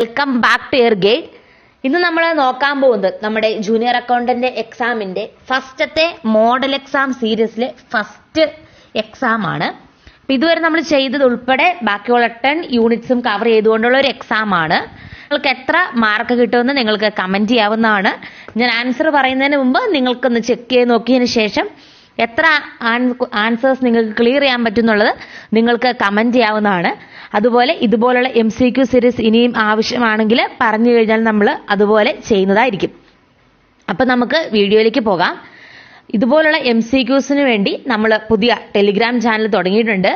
Welcome back to your guide. ഇന്ന് നമ്മൾ നോക്കാൻ പോകുന്നത് നമ്മുടെ ജൂനിയർ അക്കൗണ്ടന്റ് എക്സാമിന്റെ ഫസ്റ്റത്തെ മോഡൽ എക്സാം സീരീസിലെ ഫസ്റ്റ് എക്സാം ആണ്. അപ്പൊ ഇതുവരെ നമ്മൾ ചെയ്തത് ഉൾപ്പെടെ ബാക്കിയുള്ള 10 യൂണിറ്റ്സും കവർ ചെയ്തുകൊണ്ടുള്ള ഒരു എക്സാം ആണ്. നിങ്ങൾക്ക് എത്ര മാർക്ക് കിട്ടുമെന്ന് നിങ്ങൾക്ക് കമന്റ് ചെയ്യാവുന്നതാണ്. ഞാൻ ആൻസർ പറയുന്നതിന് മുമ്പ് നിങ്ങൾക്കൊന്ന് ചെക്ക് ചെയ്ത് നോക്കിയതിന് ശേഷം എത്ര ആൻസേഴ്സ് നിങ്ങൾക്ക് ക്ലിയർ ചെയ്യാൻ പറ്റുന്നുള്ളത് നിങ്ങൾക്ക് കമന്റ് ചെയ്യാവുന്നതാണ്. അതുപോലെ ഇതുപോലുള്ള MCQ സീരീസ് ഇനിയും ആവശ്യമാണെങ്കിൽ പറഞ്ഞു കഴിഞ്ഞാൽ നമ്മൾ അതുപോലെ ചെയ്യുന്നതായിരിക്കും. അപ്പം നമുക്ക് വീഡിയോയിലേക്ക് പോകാം. ഇതുപോലുള്ള MCQസിന് വേണ്ടി നമ്മൾ പുതിയ ടെലിഗ്രാം ചാനൽ തുടങ്ങിയിട്ടുണ്ട്.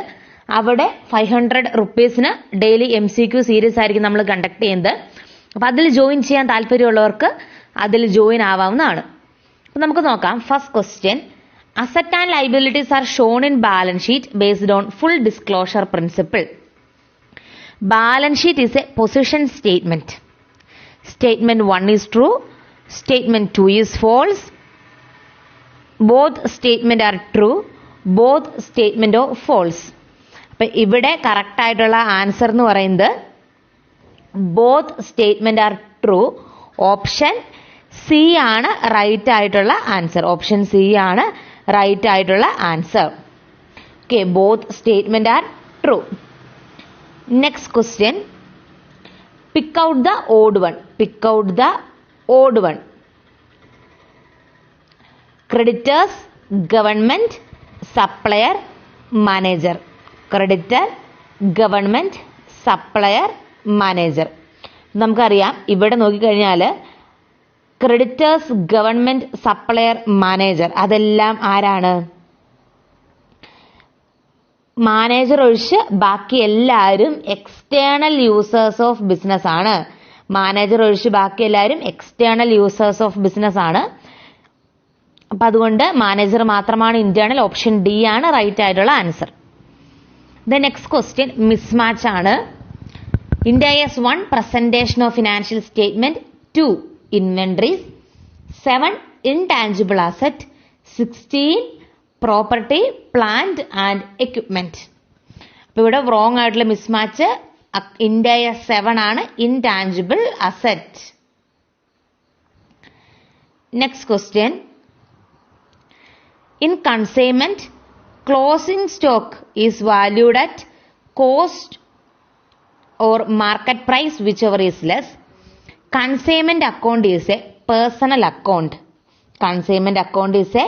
അവിടെ 500 റുപ്പീസിന് ഡെയിലി MCQ സീരീസ് ആയിരിക്കും നമ്മൾ കണ്ടക്ട് ചെയ്യുന്നത്. അപ്പം അതിൽ ജോയിൻ ചെയ്യാൻ താല്പര്യമുള്ളവർക്ക് അതിൽ ജോയിൻ ആവാവുന്നതാണ്. അപ്പം നമുക്ക് നോക്കാം. First question, Asset and liabilities are shown in balance sheet based on full disclosure principle. Balance sheet is a position statement. Statement 1 is true. Statement 2 is false. Both statement are true. Both statement are false. അപ്പോൾ ഇവിടെ correct ആയിട്ടുള്ള answer എന്ന് പറയുന്നത് both statement are true. Option C ആണ് right ആയിട്ടുള്ള answer. Option C ആണ് right ആയിട്ടുള്ള answer. Okay, both statement are true. Next question, pick out the odd one. Pick out the odd one. Creditors, government, supplier, manager. Creditor, government, supplier, manager. നമുക്കറിയാം ഇവിടെ നോക്കിക്കഴിഞ്ഞാൽ creditors, government, supplier, manager അതെല്ലാം ആരാണ്? Manager ഒഴിച്ച് ബാക്കി എല്ലാവരും external users of business ആണ്. Manager ഒഴിച്ച് ബാക്കി എല്ലാവരും എക്സ്റ്റേണൽ യൂസേഴ്സ് ഓഫ് ബിസിനസ് ആണ്. അപ്പൊ അതുകൊണ്ട് മാനേജർ മാത്രമാണ് ഇന്റേണൽ. ഓപ്ഷൻ ഡി ആണ് റൈറ്റ് ആയിട്ടുള്ള answer. The next question mismatch ആണ്. ഇൻഡയസ് 1 presentation of financial statement, 2 inventories, 7 intangible asset, 16 property, plant and equipment. അപ്പോൾ ഇവിടെ wrong ആയിട്ടുള്ള മിസ്മാച്ച് ഇന്ത്യ 7 ആണ്, intangible asset. Next question, in consignment closing stock is valued at cost or market price, whichever is less. Consignment account is a personal account. Consignment account is a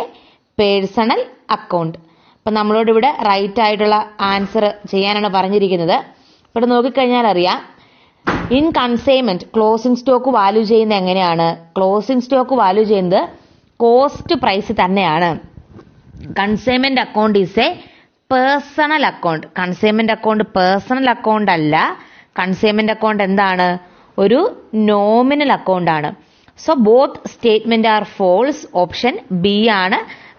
personal account. അപ്പം നമ്മളോട് ഇവിടെ right ആയിട്ടുള്ള answer ചെയ്യാനാണ് പറഞ്ഞിരിക്കുന്നത്. ഇവിടെ നോക്കിക്കഴിഞ്ഞാൽ അറിയാം, in consignment closing stock value ചെയ്യുന്നത് എങ്ങനെയാണ്? ക്ലോസിംഗ് സ്റ്റോക്ക് വാല്യൂ ചെയ്യുന്നത് കോസ്റ്റ് പ്രൈസ് തന്നെയാണ്. Consignment account is a personal account. Consignment account personal account അല്ല. കൺസൈൻമെന്റ് അക്കൗണ്ട് എന്താണ്? ഒരു നോമിനൽ അക്കൗണ്ട് ആണ്. So both statement are false. Option B ആണ്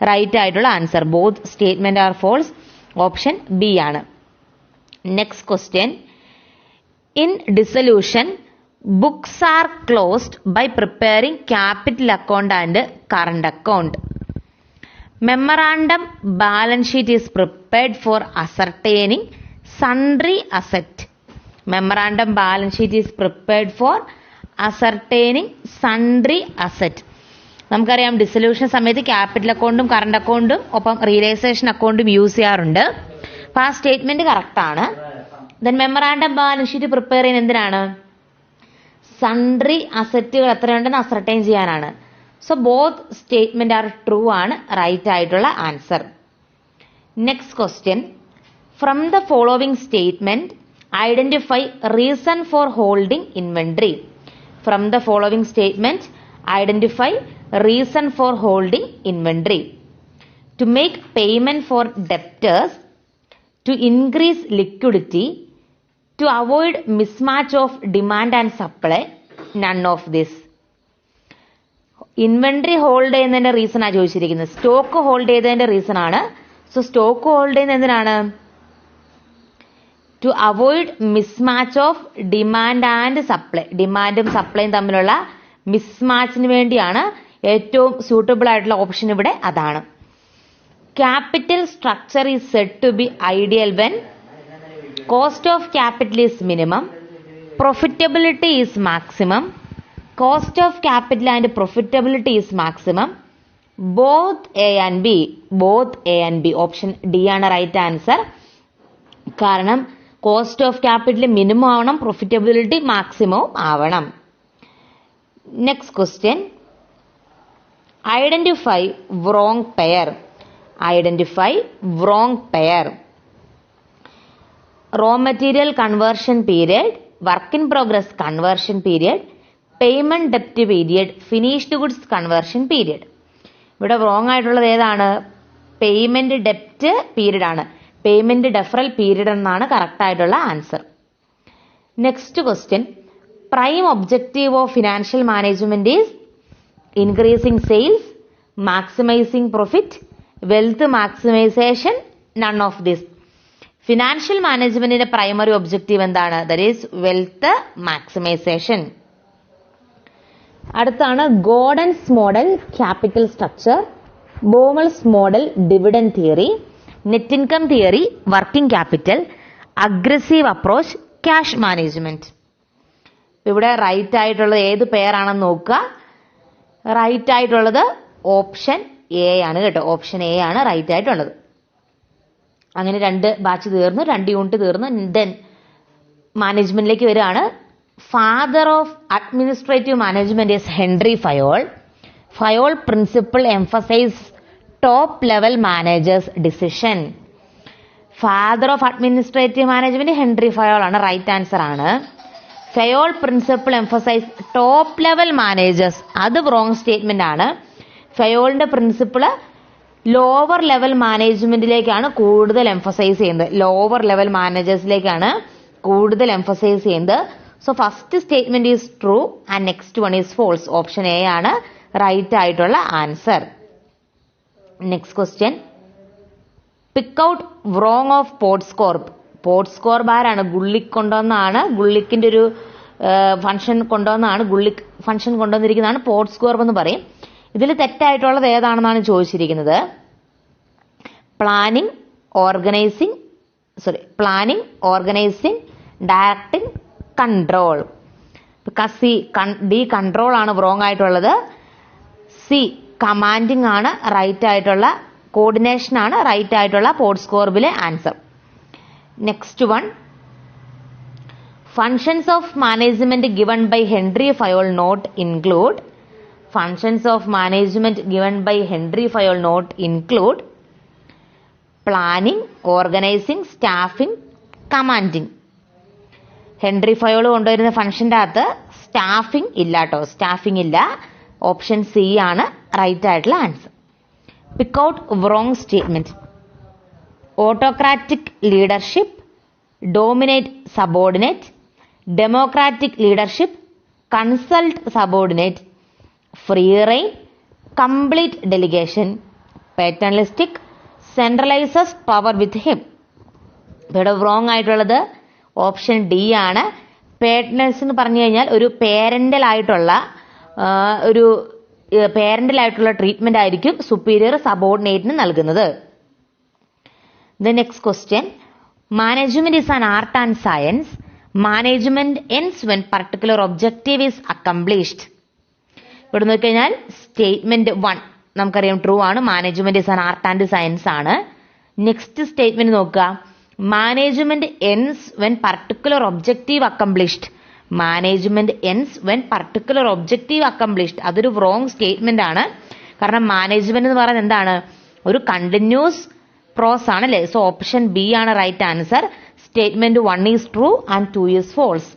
right ആയിട്ടുള്ള answer. Both statement are false. Option B ആണ്. Next question, in dissolution books are closed by preparing capital account and current account. Memorandum balance sheet is prepared for ascertaining sundry asset. Memorandum balance sheet is prepared for ascertaining sundry asset. നമുക്കറിയാം dissolution സമയത്ത് capital അക്കൗണ്ടും current അക്കൗണ്ടും ഒപ്പം realisation അക്കൗണ്ടും use ചെയ്യാറുണ്ട്. അപ്പൊ ആ statement correct ആണ്. Then memorandum balance sheet prepare ചെയ്യുന്നത് എന്തിനാണ്? സൺട്രി അസറ്റുകൾ എത്രയുണ്ടെന്ന് അസർട്ടൈൻ ചെയ്യാനാണ്. So both statement are true ആണ് റൈറ്റ് ആയിട്ടുള്ള answer. Next question, from the following statement identify reason for holding inventory. From the following statement, identify reason for holding inventory. To make payment for debtors, to increase liquidity, to avoid mismatch of demand and supply, none of this. Inventory hold ചെയ്യുന്നതിന്റെ reason ആണ് ചോദിച്ചിരിക്കുന്നത്. Stock hold ചെയ്തതിന്റെ reason ആണ്. So stock hold ചെയ്യുന്നത് എന്തിനാണ്? To avoid mismatch of demand and supply. ഡിമാൻഡും സപ്ലൈയും തമ്മിലുള്ള മിസ്മാച്ചിന് വേണ്ടിയാണ്. ഏറ്റവും സ്യൂട്ടബിൾ ആയിട്ടുള്ള ഓപ്ഷൻ ഇവിടെ അതാണ്. Capital structure is said to be ideal when cost of capital is minimum, Profitability is maximum. Cost of capital and profitability is maximum. Both A and B. Option D ആണ് right answer. കാരണം cost of capital minimum ആവണം, പ്രൊഫിറ്റബിലിറ്റി മാക്സിമവും ആവണം. Next question, identify wrong pair. Raw material conversion period, work in progress conversion period, payment debt period, finished goods conversion period. ഇവിടെ wrong ആയിട്ടുള്ളത് ഏതാണ്? Payment ഡെപ്റ്റ് period ആണ്. Payment deferral period എന്നാണ് correct ആയിട്ടുള്ള answer. Next question, prime objective of financial management is increasing sales, maximising profit, wealth maximisation, none of this. Financial മാനേജ്മെന്റിന്റെ primary objective എന്താണ്? That is wealth maximisation. അടുത്താണ് Gordon's model capital structure, Baumol's model dividend theory, net income theory, working capital, aggressive approach, cash management. ഇവിടെ right ആയിട്ടുള്ളത് ഏത് പെയറാണെന്ന് നോക്കുക. Right ആയിട്ടുള്ളത് option A ആണ് കേട്ടോ. ഓപ്ഷൻ എ ആണ് റൈറ്റ് ആയിട്ടുള്ളത്. അങ്ങനെ 2 ബാച്ച് തീർന്നു, 2 യൂണിറ്റ് തീർന്നു. ദെൻ മാനേജ്മെന്റിലേക്ക് വരികയാണ്. Father of administrative management is Henri Fayol. Fayol principle emphasise top level managers decision. Father of administrative management Henri Fayol ആണ്, റൈറ്റ് ആൻസർ ആണ്. Fayol principle emphasise top level managers, അത് wrong statement ആണ്. ഫയോളിന്റെ principle lower level മാനേജ്മെന്റിലേക്കാണ് കൂടുതൽ emphasise ചെയ്യുന്നത്. Lower level മാനേജേഴ്സിലേക്കാണ് കൂടുതൽ എംഫസൈസ് ചെയ്യുന്നത്. So first statement is true and next one is false. Option A ആണ് റൈറ്റ് ആയിട്ടുള്ള answer. Next question, pick out wrong of POSDCORB. POSDCORB ആരാണ്? ഗുള്ളിക് കൊണ്ടുവന്നാണ്. ഗുള്ളിക്കിന്റെ ഒരു ഫംഗ്ഷൻ കൊണ്ടുവന്നാണ്. ഗുള്ളിക് ഫംഗ്ഷൻ കൊണ്ടുവന്നിരിക്കുന്നതാണ് പോർട്സ്കോർപ്പ് എന്ന് പറയും. ഇതിൽ തെറ്റായിട്ടുള്ളത് ഏതാണെന്നാണ് ചോദിച്ചിരിക്കുന്നത്. Planning, organising, directing, control. D control ആണ് wrong ആയിട്ടുള്ളത്. സി കമാൻഡിങ് ആണ് റൈറ്റ് ആയിട്ടുള്ള. കോർഡിനേഷൻ ആണ് റൈറ്റ് ആയിട്ടുള്ള പോർട്സ്കോർപ്പിലെ answer. Next one, functions of management given by Henri Fayol not include. Functions of management given by Henri Fayol not include planning, organising, staffing, commanding. Henri Fayol കൊണ്ടുവരുന്ന ഫംഗ്ഷന്റെ അകത്ത് staffing ഇല്ല കേട്ടോ. Staffing ഇല്ല. Option C ആണ് right ആയിട്ടുള്ള answer. Pick out wrong statement. Autocratic leadership, dominate subordinate, democratic leadership, consult subordinate, free rein, complete delegation, paternalistic, centralises power with him. ഇവിടെ wrong ആയിട്ടുള്ളത് ഓപ്ഷൻ ഡി ആണ്. പേറ്റനൽസ് എന്ന് പറഞ്ഞു കഴിഞ്ഞാൽ ഒരു പേരന്റൽ ആയിട്ടുള്ള ട്രീറ്റ്മെന്റ് ആയിരിക്കും സുപ്പീരിയർ സബോർഡിനേറ്റിന് നൽകുന്നത്. The next question, management is an art and science. Management ends when particular objective is accomplished. ഇവിടെ നോക്കിക്കഴിഞ്ഞാൽ സ്റ്റേറ്റ്മെന്റ് 1 നമുക്കറിയാം ട്രൂ ആണ്. Management is an art and science ആണ്. നെക്സ്റ്റ് സ്റ്റേറ്റ്മെന്റ് നോക്കുക, management ends when particular objective accomplished. Management ends when particular objective accomplished, അതൊരു wrong statement ആണ്. കാരണം management എന്ന് പറയുന്നത് എന്താണ്? ഒരു കണ്ടിന്യൂസ് പ്രോസസ് ആണല്ലേ. സോ ഓപ്ഷൻ ബി ആണ് right answer. Statement 1 is true and 2 is false.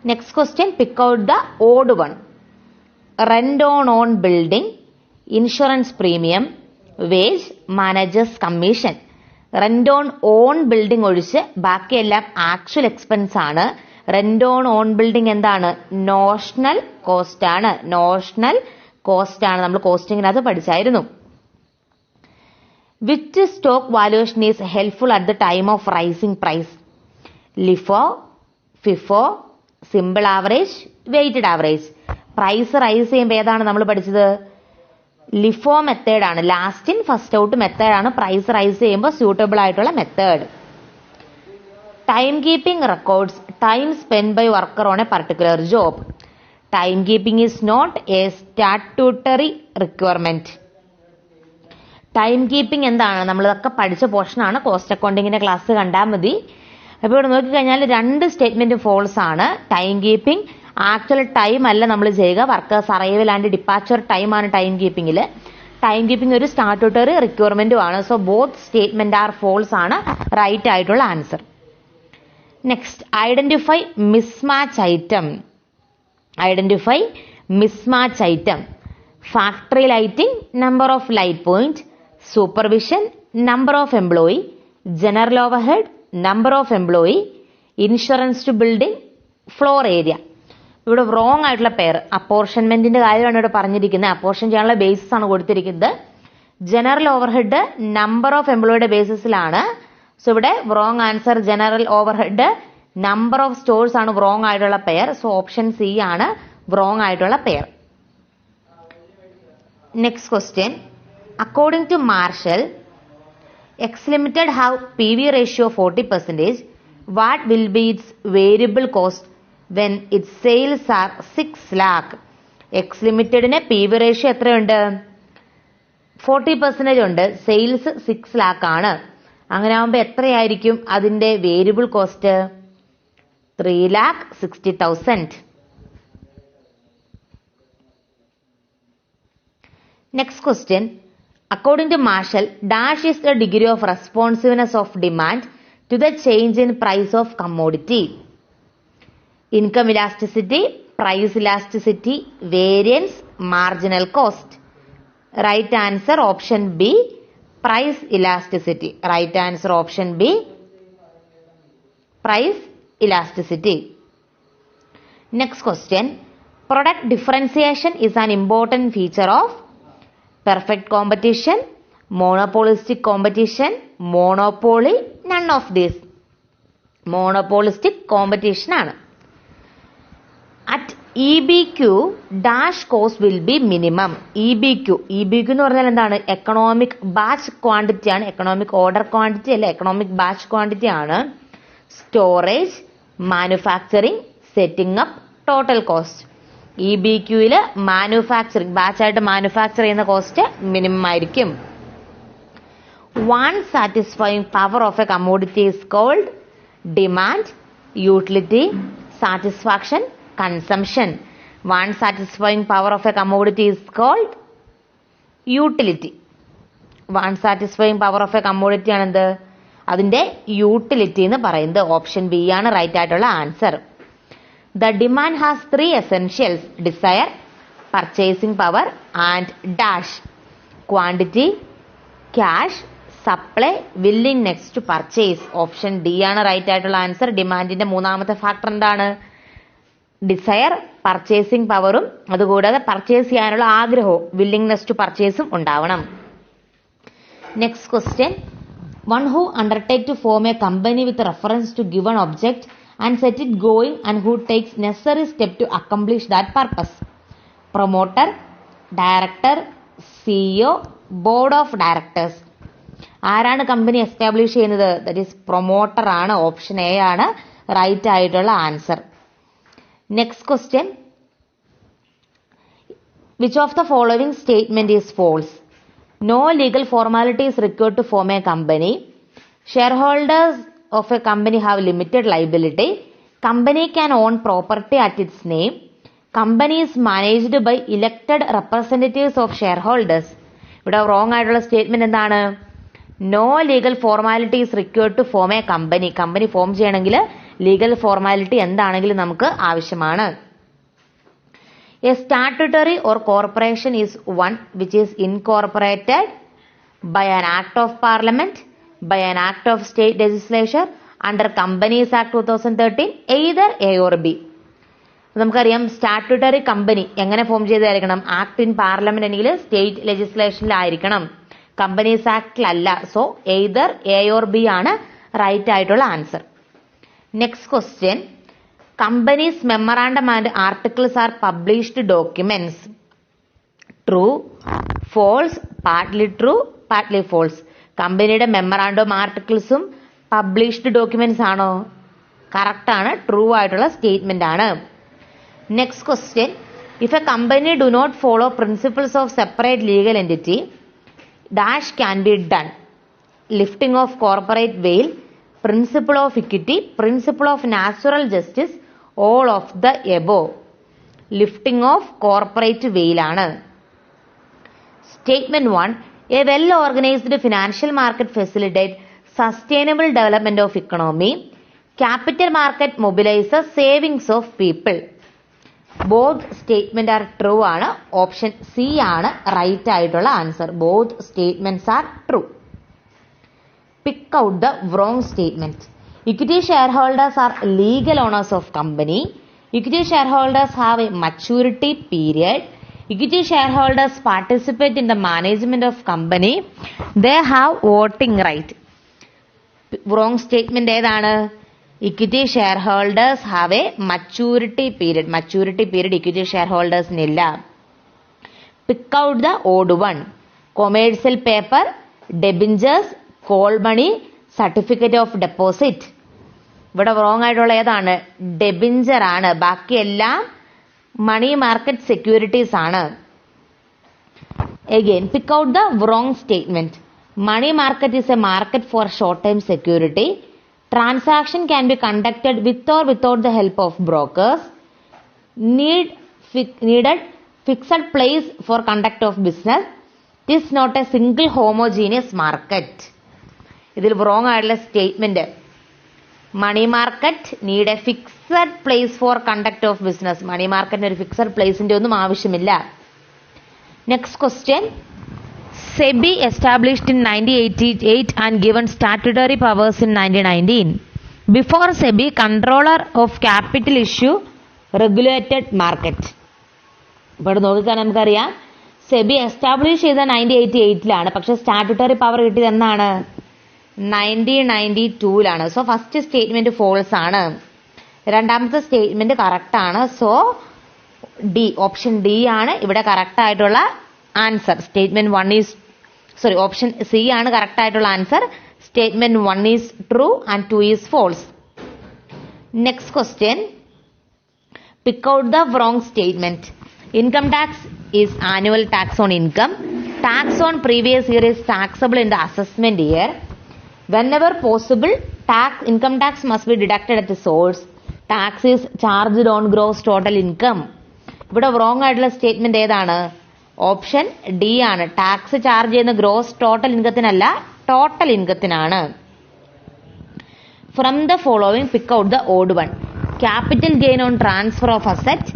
Next question, pick out the odd one. Rent on building, insurance premium, wage, managers commission. Rent on building ഒഴിച്ച് ബാക്കിയെല്ലാം actual expense ആണ്. Rent on building എന്താണ്? Notional cost ആണ്. നമ്മൾ കോസ്റ്റിംഗിനകത്ത് പഠിച്ചായിരുന്നു. Which stock valuation is helpful at the time of rising price? LIFO, FIFO, simple average, weighted average. Price rise ചെയ്യുമ്പോൾ ഏതാണ് നമ്മൾ പഠിച്ചത്? ലിഫോ മെത്തേഡ് ആണ്. Last in first out method ആണ് പ്രൈസ് റൈസ് ചെയ്യുമ്പോൾ സ്യൂട്ടബിൾ ആയിട്ടുള്ള method. Time keeping records time spend by worker on a particular job. Time keeping is not a statutory requirement. Time keeping എന്താണ്? നമ്മളിതൊക്കെ പഠിച്ച പോർഷനാണ്. Cost അക്കൗണ്ടിങ്ങിന്റെ class കണ്ടാൽ മതി. അപ്പോൾ ഇവിടെ നോക്കിക്കഴിഞ്ഞാൽ 2 സ്റ്റേറ്റ്മെന്റ് ഫോൾസ് ആണ്. ടൈം കീപ്പിംഗ് ആക്ച്വൽ ടൈം അല്ല നമ്മൾ ചെയ്യുക, workers arrival and departure time ആണ് ടൈം കീപ്പിംഗിൽ. ടൈം കീപ്പിംഗ് ഒരു സ്റ്റാറ്റ്യൂട്ടറി റിക്വയർമെന്റും ആണ്. So both statement are false ആണ് റൈറ്റ് ആയിട്ടുള്ള answer. Next, identify mismatch item. Identify mismatch item. Factory lighting, number of light point. Supervision, number of employee. General overhead, number of employee. Insurance to building, floor area. ഇവിടെ wrong ആയിട്ടുള്ള pair അപ്പോർഷൻമെന്റിന്റെ കാര്യമാണ് ഇവിടെ പറഞ്ഞിരിക്കുന്നത്. Apportion ചെയ്യാനുള്ള basis ആണ് കൊടുത്തിരിക്കുന്നത്. General overhead number of എംപ്ലോയിയുടെ ബേസിസിലാണ്. സോ ഇവിടെ wrong answer general overhead. Number of stores ആണ് റോങ് ആയിട്ടുള്ള പെയർ. സോ ഓപ്ഷൻ സി ആണ് റോങ് ആയിട്ടുള്ള pair. Next question, according to Marshall, X Limited have PV ratio 40%. What will be its variable cost when its sales are 6 lakh? X Limitedന് PV ratio എത്രയുണ്ട്? 40% ഉണ്ട്. Sales 6 lakh ആണ്. അങ്ങനെ ആവുമ്പോൾ എത്രയായിരിക്കും അതിന്റെ variable cost? 3,60,000. Next question, according to Marshall, dash is the degree of responsiveness of demand to the change in price of commodity. Income elasticity, price elasticity, variance, marginal cost. Right answer option B, price elasticity. Right answer option B, price elasticity. Next question, product differentiation is an important feature of perfect competition, monopolistic competition, monopoly, none of this. Monopolistic competition ആണ്. At EBQ dash cost will be minimum. EBQ എന്ന് പറഞ്ഞാൽ എന്താണ്? Economic batch quantity ആണ്. Economic order quantity അല്ല, economic batch quantity ആണ്. Storage, manufacturing, setting up, total cost. EBQയിൽ manufacturing ബാച്ചായിട്ട് manufacture ചെയ്യുന്ന കോസ്റ്റ് മിനിമം ആയിരിക്കും. Want satisfying power of a commodity is called demand, utility, satisfaction, consumption. Want satisfying power of a commodity is called utility. Want satisfying power of a commodity ആണെന്ത്? അതിന്റെ utility എന്ന് പറയുന്നത്. Option B ആണ് right ആയിട്ടുള്ള answer. The demand has 3 essentials: desire, purchasing power and dash. Quantity, cash, supply, willingness to purchase. Option D ആണ് right ആയിട്ടുള്ള answer. ഡിമാൻഡിന്റെ മൂന്നാമത്തെ factor എന്താണ്? ഡിസയർ, പർച്ചേസിംഗ് പവറും അതുകൂടാതെ പർച്ചേസ് ചെയ്യാനുള്ള ആഗ്രഹവും വില്ലിംഗ്നെസ് ടു പർച്ചേസും ഉണ്ടാവണം. Next question, one who undertake to form a company with reference to given object and set it going and who takes necessary step to accomplish that purpose. Promoter, director, CEO, board of directors. ആരാണ് company establish ചെയ്യുന്നത്? That is promoter ആണ്. Option A ആണ് right ആയിട്ടുള്ള answer. Next question, which of the following statement is false? No legal formality is required to form a company. Shareholders of a company have limited liability. Company can own property at its name. Company is managed by elected representatives of shareholders. ഇവിടെ wrong ആയിട്ടുള്ള statement എന്താണ്? No legal formality is required to form a company. Company form ചെയ്യണമെങ്കിൽ legal formality എന്താണെങ്കിലും നമുക്ക് ആവശ്യമാണ്. A statutory or corporation is one which is incorporated by an act of parliament, by an act of state legislature, under Companies Act 2013, either A or B. നമുക്കറിയാം statutory company എങ്ങനെ form ചെയ്തായിരിക്കണം? Act in parliament അല്ലെങ്കിൽ state ലെജിസ്ലേഷനിലായിരിക്കണം, companies ആക്ടിലല്ല. So either A or B ആണ് right ആയിട്ടുള്ള answer. Next question, companies memorandum and articles are published documents. True, false, partly true, partly false. കമ്പനിയുടെ memorandum ആർട്ടിക്കിൾസും published documents ആണോ? Correct ആണ്, true ആയിട്ടുള്ള സ്റ്റേറ്റ്മെന്റ് ആണ്. Next question, if a company do not follow principles of separate legal entity dash can be done. Lifting of corporate veil, principle of equity, principle of natural justice, all of the above. Lifting of corporate veil ആണ്. Statement 1, a well organised financial market facilitate sustainable development of economy. Capital market mobilises savings of people. Both statement are true ആണ്. Option C ആണ് right ആയിട്ടുള്ള answer. Both statements are true. Pick out the wrong statement. Equity shareholders are legal owners of company. Equity shareholders have a maturity period. Equity shareholders participate in the management of company. They have voting right. Wrong statement ഏതാണ്? Equity shareholders have a maturity period. Maturity period equity shareholders നില്ല. Pick out the odd one. Commercial paper, debentures, call money, certificate of deposit. ഇവിടെ wrong ആയിട്ടുള്ള ഏതാണ്? ഡെബിഞ്ചർ ആണ്. ബാക്കിയെല്ലാം money market securities ആണ്. Again, pick out the wrong statement. Money market is a market for short-term security. Transaction can be conducted with or without the help of brokers. Needed fixed place for conduct of business. It is not a single homogeneous market. ഇതിൽ wrong ആയിട്ടുള്ള statement, money market need a fixed place for conduct of business. Money മാർക്കറ്റിന് ഒരു fixed പ്ലേസിന്റെ ഒന്നും ആവശ്യമില്ല. Next question, SEBI established in 1988 and given statutory powers in 1919. Before SEBI, controller of capital issue regulated market. ഇവിടെ നോക്കിക്കാൻ നമുക്കറിയാം SEBI establish ചെയ്ത 1988 പക്ഷെ statutory power കിട്ടിയത് എന്നാണ്? 1992 സോ ഫസ്റ്റ് സ്റ്റേറ്റ്മെന്റ് ഫോൾസ് ആണ്. രണ്ടാമത്തെ സ്റ്റേറ്റ്മെന്റ് കറക്റ്റ് ആണ്. സോ ഡി, ഓപ്ഷൻ ഡി ആണ് ഇവിടെ കറക്റ്റ് ആയിട്ടുള്ള answer. Statement 1 is option C ആണ് കറക്റ്റ് ആയിട്ടുള്ള answer. Statement 1 is true and 2 is false. Next question, pick out the wrong statement. Income tax is annual tax on income. Tax on previous year is taxable in the assessment year. Whenever possible, income tax must be deducted at the source. Tax is charged on gross total income. ഇവിടെ wrong ആയിട്ടുള്ള statement ഏതാണ്? Option D ആണ്. Tax charge ചെയ്യുന്ന gross total ഇൻകത്തിനല്ല, total ഇൻകത്തിനാണ്. From the following pick out the odd one. Capital gain on transfer of asset,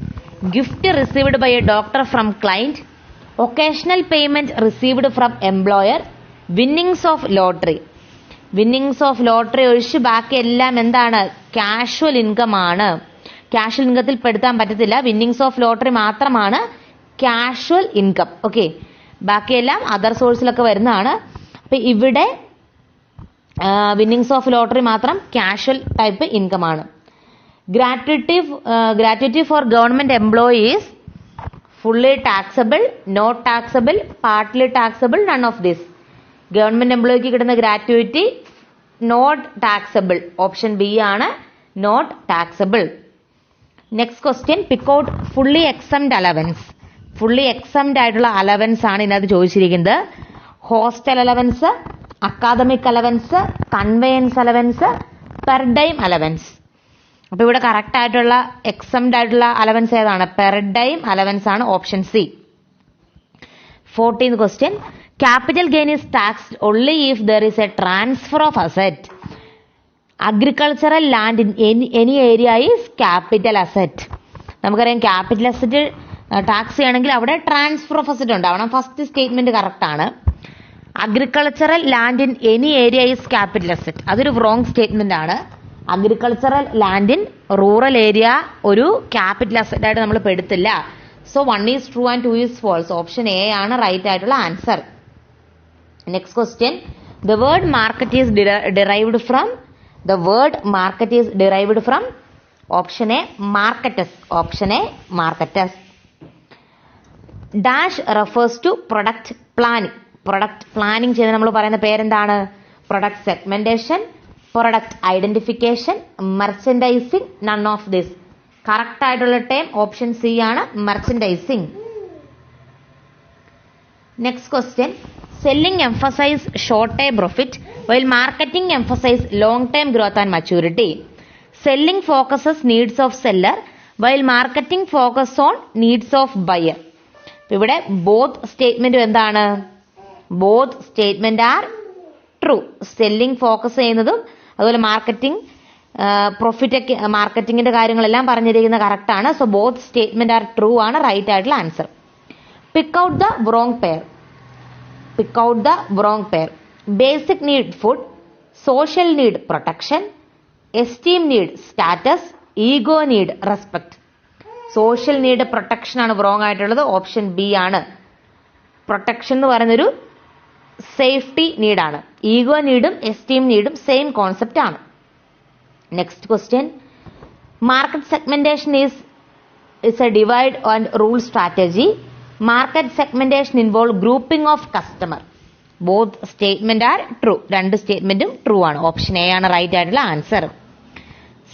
gift received by a doctor from client, occasional payment received from employer, winnings of lottery. Winnings of lottery ഒഴിച്ച് ബാക്കി എല്ലാം എന്താണ്? Casual income ആണ്. Casual ഇൻകത്തിൽ പെടുത്താൻ പറ്റത്തില്ല. Winnings of lottery മാത്രമാണ് casual income. Okay, ബാക്കിയെല്ലാം അതർ സോഴ്സിലൊക്കെ വരുന്നതാണ്. അപ്പൊ ഇവിടെ വിന്നിങ്സ് ഓഫ് ലോട്ടറി മാത്രം കാഷ്വൽ ടൈപ്പ് ഇൻകം ആണ്. Gratuity for government employees fully taxable, not taxable, partly taxable, none of this. Government എംപ്ലോയിക്ക് കിട്ടുന്ന gratuity not taxable. Option B ആണ് not taxable. Next question, pick out fully exempt allowance. Fully exempt ആയിട്ടുള്ള allowance ആണ് ഇതിനകത്ത് ചോദിച്ചിരിക്കുന്നത്. Hostel allowance, academic allowance, conveyance allowance, per diem allowance. അപ്പൊ ഇവിടെ correct ആയിട്ടുള്ള എക്സംഡ് ആയിട്ടുള്ള അലവൻസ് ഏതാണ്? പെർ ഡൈം അലവൻസ് ആണ്. Option C. 14th question, capital gain is taxed only if there is a transfer of asset. Agricultural land in any area is capital asset. നമുക്കറിയാം capital asset tax ചെയ്യണമെങ്കിൽ അവിടെ transfer of asset ഉണ്ടാവണം. First statement correct ആണ്. Agricultural land in any area is capital asset. അതൊരു wrong statement ആണ്. Agricultural land in rural area ഒരു capital asset ആയിട്ട് നമ്മൾ പെടുത്തില്ല. So 1 is true and 2 is false. Option A ആണ് right ആയിട്ടുള്ള answer. Next question, the word market is derived from. The word market is derived from option A, marketers. Option A, marketers. Dash refers to product planning. Product planning ചെയ്ത് നമ്മൾ പറയുന്ന പേരെന്താണ്? Product segmentation, product identification, merchandising, none of this. Correct ആയിട്ടുള്ള term option C ആണ്, merchandising. Next question, selling emphasise short time profit while marketing emphasise long time growth and maturity. Selling focuses needs of seller while marketing focus on needs of buyer. ഇവിടെ both സ്റ്റേറ്റ്മെന്റും എന്താണ്? Both statement are true. Selling focus ചെയ്യുന്നതും അതുപോലെ marketing profit ഒക്കെ മാർക്കറ്റിംഗിന്റെ കാര്യങ്ങളെല്ലാം പറഞ്ഞിരിക്കുന്നത് correct ആണ്. So both statement are true ആണ് റൈറ്റ് ആയിട്ടുള്ള answer. Pick out the wrong pair. Pick out the wrong pair. Basic need food, social need protection, esteem need status, ego need respect. Social need protection ആണ് wrong ആയിട്ടുള്ളത്, option B ആണ്. Protection എന്ന് പറയുന്നൊരു safety നീഡാണ്. Ego നീഡും esteem നീഡും same concept ആണ്. Next question, market segmentation is a divide and rule strategy. Market segmentation involve grouping of customer. Both statement are true. രണ്ട് സ്റ്റേറ്റ്മെന്റും ട്രൂ ആണ്. ഓപ്ഷൻ എ ആണ് റൈറ്റ് ആയിട്ടുള്ള answer.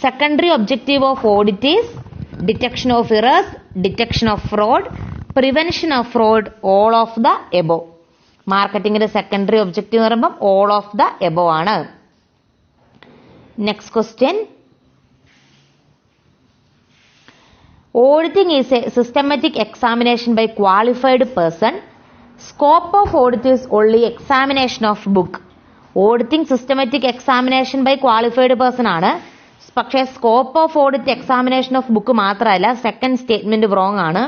Secondary objective of audit is detection of errors, detection of fraud, prevention of fraud, all of the above. മാർക്കറ്റിംഗിന്റെ secondary objective എന്ന് പറയുമ്പോൾ all of the above ആണ്. Next question, auditing is a systematic examination by qualified person. Scope of audit is only examination of book. Auditing systematic examination by qualified person ആണ്. പക്ഷേ scope of audit examination of book മാത്രമല്ല. Second statement wrong ആണ്.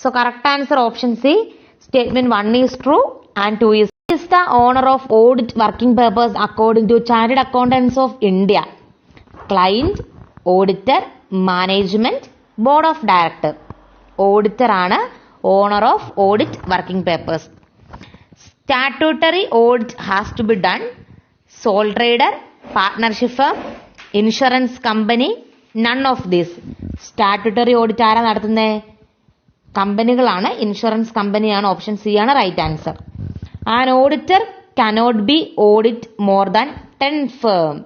So correct answer option C, statement 1 is true and 2 is the owner of audit working papers according to Chartered Accountants of India. Client, auditor, management, board of director. Auditor ആണ് owner of audit working papers. Statutory audit has to be done. Sole trader, partnership firm, insurance company, none of these. Statutory audit ആരാ നടത്തുന്നത്? കമ്പനികളാണ്. ഇൻഷുറൻസ് കമ്പനിയാണ്. Option C ആണ് right answer. An auditor cannot be audit more than 10 firm.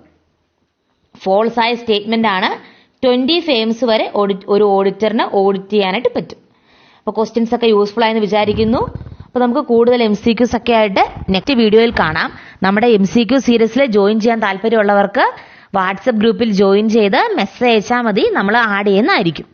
False ആയ statement ആണ്. 20 firms വരെ ഒരു ഓഡിറ്ററിന് ഓഡിറ്റ് ചെയ്യാനായിട്ട് പറ്റും. അപ്പോൾ ക്വസ്റ്റ്യൻസ് ഒക്കെ യൂസ്ഫുൾ ആയെന്ന് വിചാരിക്കുന്നു. അപ്പോൾ നമുക്ക് കൂടുതൽ MCQs ഒക്കെ ആയിട്ട് നെക്സ്റ്റ് വീഡിയോയിൽ കാണാം. നമ്മുടെ MCQ സീരീസിൽ ജോയിൻ ചെയ്യാൻ താല്പര്യമുള്ളവർക്ക് വാട്സപ്പ് ഗ്രൂപ്പിൽ ജോയിൻ ചെയ്ത് മെസ്സേജ് അയച്ചാൽ മതി, നമ്മൾ ആഡ് ചെയ്യുന്നതായിരിക്കും.